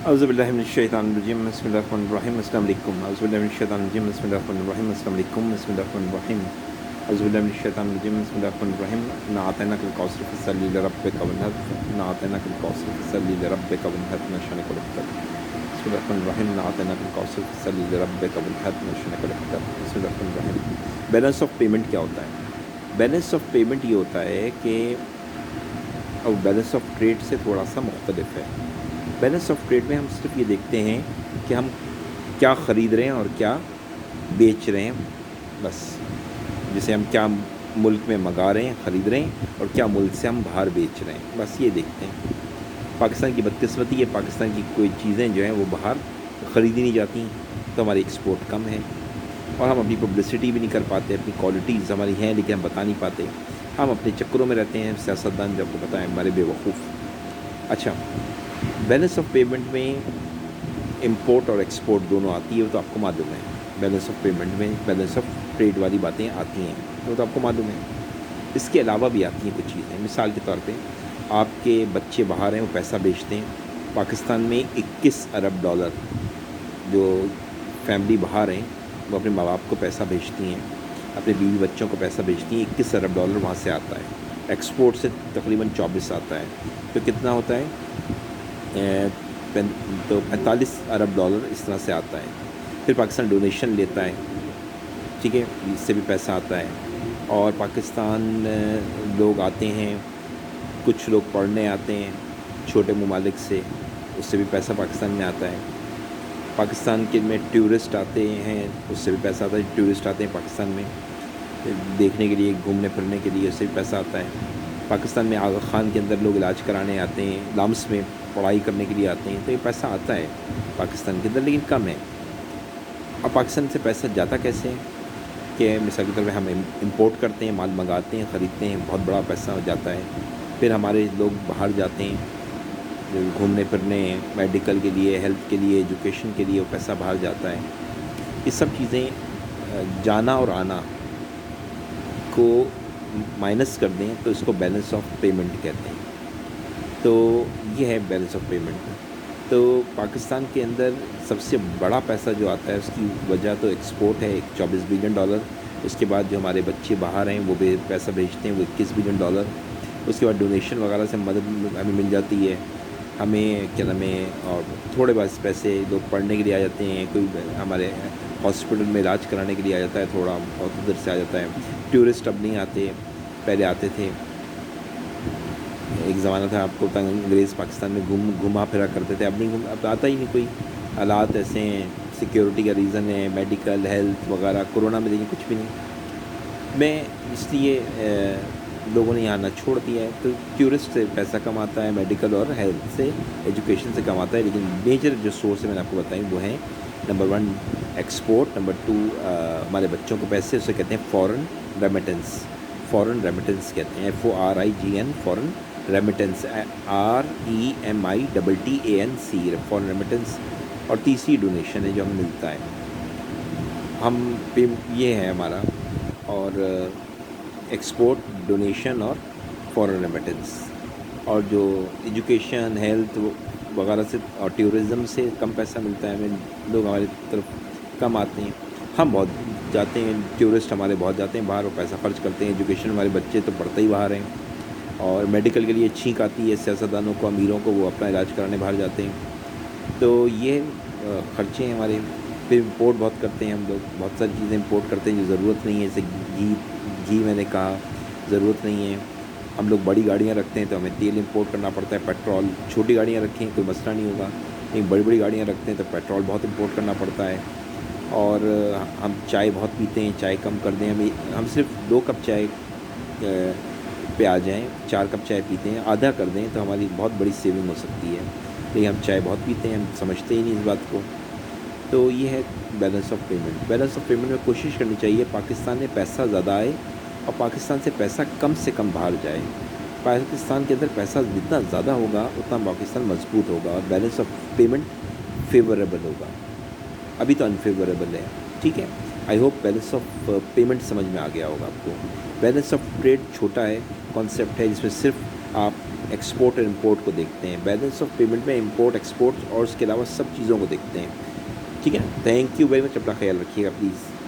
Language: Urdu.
اعوذ باللہ من الشیطان الرجیم بسم اللہ الرحمن الرحیم السلام علیکم اعوذ باللہ من الشیطان الرجیم بسم اللہ الرحمن الرحیم السلام علیکم بسم اللہ الرحمن الرحیم اعوذ باللہ من الشیطان الرجیم بسم اللہ الرحمن الرحیم انا اعطیناک الکوثر فصلی لربک وانحر انا اعطیناک الکوثر فصلی لربک وانحر ان شانک الابتر بسم اللہ الرحمن الرحیم انا اعطیناک الکوثر فصلی لربک وانحر ان شانک الابتر بسم اللہ الرحمن الرحیم۔ بیلنس آف پیمنٹ کیا ہوتا ہے؟ بیلنس آف پیمنٹ یہ ہوتا ہے کہ اور بیلنس آف ٹریڈ سے تھوڑا سا مختلف ہے۔ بیلنس آف ٹریڈ میں ہم صرف یہ دیکھتے ہیں کہ ہم کیا خرید رہے ہیں اور کیا بیچ رہے ہیں، بس جسے ہم کیا ملک میں منگا رہے ہیں خرید رہے ہیں اور کیا ملک سے ہم باہر بیچ رہے ہیں، بس یہ دیکھتے ہیں۔ پاکستان کی بدقسمتی ہے، پاکستان کی کوئی چیزیں جو ہیں وہ باہر خریدی نہیں جاتی تو ہماری ایکسپورٹ کم ہے اور ہم اپنی پبلسٹی بھی نہیں کر پاتے، اپنی کوالٹیز ہماری ہیں لیکن ہم بتا نہیں پاتے، ہم اپنے چکروں میں رہتے ہیں، سیاستدان جو آپ کو پتہ ہے ہمارے بے وقوف۔ اچھا، بیلنس آف پیمنٹ میں امپورٹ اور ایکسپورٹ دونوں آتی ہے، وہ تو آپ کو معلوم ہے۔ بیلنس آف پیمنٹ میں بیلنس آف ٹریڈ والی باتیں آتی ہیں، وہ تو آپ کو معلوم ہے۔ اس کے علاوہ بھی آتی ہیں کچھ چیزیں، مثال کے طور پہ آپ کے بچے باہر ہیں، وہ پیسہ بیچتے ہیں، پاکستان میں 21 ارب ڈالر جو فیملی باہر ہیں وہ اپنے ماں باپ کو پیسہ بھیجتی ہیں، اپنے بیوی بچوں کو پیسہ بھیجتی ہیں، 21 ارب ڈالر وہاں سے آتا ہے، ایکسپورٹ سے تقریباً 24 آتا ہے، تو کتنا ہوتا ہے؟ تو 45 ارب ڈالر اس طرح سے آتا ہے۔ پھر پاکستان ڈونیشن لیتا ہے، ٹھیک ہے، اس سے بھی پیسہ آتا ہے، اور پاکستان لوگ آتے ہیں، کچھ لوگ پڑھنے آتے ہیں چھوٹے ممالک سے، اس سے بھی پیسہ پاکستان میں آتا ہے۔ پاکستان کے میں ٹورسٹ آتے ہیں، اس سے بھی پیسہ آتا ہے، ٹورسٹ آتے ہیں پاکستان میں دیکھنے کے لیے، گھومنے پھرنے کے لیے، اس سے بھی پیسہ آتا ہے۔ پاکستان میں آغا خان کے اندر لوگ علاج کرانے آتے ہیں، لامس میں پڑھائی کرنے کے لیے آتے ہیں، تو یہ پیسہ آتا ہے پاکستان کے اندر، لیکن کم ہے۔ اب پاکستان سے پیسہ جاتا کیسے ہے کہ مثال کے طور پہ ہم امپورٹ کرتے ہیں، مال منگاتے ہیں، خریدتے ہیں، بہت بڑا پیسہ جاتا ہے، پھر ہمارے لوگ باہر جاتے ہیں گھومنے پھرنے، میڈیکل کے لیے، ہیلتھ کے لیے، ایجوکیشن کے لیے، وہ پیسہ باہر جاتا ہے۔ یہ سب چیزیں جانا اور آنا کو مائنس کر دیں تو اس کو بیلنس آف پیمنٹ کہتے ہیں۔ تو یہ ہے بیلنس آف پیمنٹ۔ تو پاکستان کے اندر سب سے بڑا پیسہ جو آتا ہے اس کی وجہ تو ایکسپورٹ ہے، 24 بلین ڈالر۔ اس کے بعد جو ہمارے بچے باہر ہیں وہ بھی پیسہ بھیجتے ہیں، وہ 21 بلین ڈالر۔ اس کے بعد ڈونیشن وغیرہ سے مدد ہمیں مل جاتی ہے، ہمیں کیا نام ہے، اور تھوڑے بہت پیسے لوگ پڑھنے کے لیے آ جاتے ہیں، کوئی ہمارے ہاسپٹل میں علاج کرانے کے لیے آ جاتا ہے، تھوڑا بہت ادھر سے آ جاتا ہے۔ ٹورسٹ اب نہیں آتے، پہلے آتے تھے، ایک زمانہ تھا آپ کو پتہ، انگریز پاکستان میں گھما پھرا کرتے تھے، اب آتا ہی نہیں کوئی، حالات ایسے ہیں، سیکیورٹی کا ریزن ہے، میڈیکل، ہیلتھ وغیرہ، کورونا میں دیکھیں کچھ بھی نہیں، میں اس لیے لوگوں نے یہاں آنا چھوڑ دیا ہے۔ تو ٹورسٹ سے پیسہ کماتا ہے، میڈیکل اور ہیلتھ سے، ایجوکیشن سے کماتا ہے، لیکن میجر جو سورس ہے میں نے آپ کو بتائیں وہ ہیں، نمبر 1 ایکسپورٹ، نمبر 2 ہمارے بچوں کو پیسے، اسے کہتے ہیں فورن ریمیٹنس، فورن ریمیٹنس کہتے ہیں، FORIGN، فورن ریمیٹنس، REMITTANC، فورن ریمیٹنس، اور تیسری ڈونیشن ہے جو ہمیں ملتا ہے، یہ ہے ہمارا، اور ایکسپورٹ، ڈونیشن اور فورن ریمیٹنس، اور جو ایجوکیشن، ہیلتھ وغیرہ سے اور ٹورزم سے کم پیسہ ملتا ہے ہمیں، لوگ ہماری طرف کم آتے ہیں، ہم بہت جاتے ہیں، ٹورسٹ ہمارے بہت جاتے ہیں باہر، وہ پیسہ خرچ کرتے ہیں، ایجوکیشن ہمارے بچے تو پڑھتے ہی باہر ہیں، اور میڈیکل کے لیے چھینک آتی ہے سیاستدانوں کو، امیروں کو، وہ اپنا علاج کرانے باہر جاتے ہیں، تو یہ خرچے ہیں ہمارے۔ پھر امپورٹ بہت کرتے ہیں ہم لوگ، بہت ساری چیزیں امپورٹ کرتے ہیں جو ضرورت نہیں ہے، جیسے گھی میں نے کہا ضرورت نہیں ہے، ہم لوگ بڑی گاڑیاں رکھتے ہیں تو ہمیں تیل امپورٹ کرنا پڑتا ہے، پیٹرول، چھوٹی گاڑیاں رکھیں کوئی مسئلہ نہیں ہوگا، لیکن بڑی بڑی گاڑیاں رکھتے ہیں تو پیٹرول بہت امپورٹ کرنا پڑتا ہے، اور ہم چائے بہت پیتے ہیں، چائے کم کر دیں، ہم صرف 2 کپ چائے پہ آ جائیں، 4 کپ چائے پیتے ہیں، آدھا کر دیں تو ہماری بہت بڑی سیونگ ہو سکتی ہے، لیکن ہم چائے بہت پیتے ہیں، ہم سمجھتے ہی نہیں اس بات کو۔ تو یہ ہے balance of payment. Balance of payment میں کوشش کرنی چاہیے پاکستان میں پیسہ زیادہ آئے اور پاکستان سے پیسہ کم سے کم باہر جائے۔ پاکستان کے اندر پیسہ جتنا زیادہ ہوگا اتنا پاکستان مضبوط ہوگا اور بیلنس آف پیمنٹ فیوریبل ہوگا۔ ابھی تو انفیوریبل ہے، ٹھیک ہے۔ I hope balance of payment سمجھ میں آ گیا ہوگا آپ کو۔ بیلنس آف ٹریڈ چھوٹا ہے، کانسیپٹ ہے جس میں صرف آپ ایکسپورٹ اور امپورٹ کو دیکھتے ہیں. بیلنس آف پیمنٹ میں امپورٹ ایکسپورٹ اور اس کے علاوہ سب چیزوں کو دیکھتے ہیں. ٹھیک ہے. Thank you very much. اپنا خیال رکھیے گا پلیز.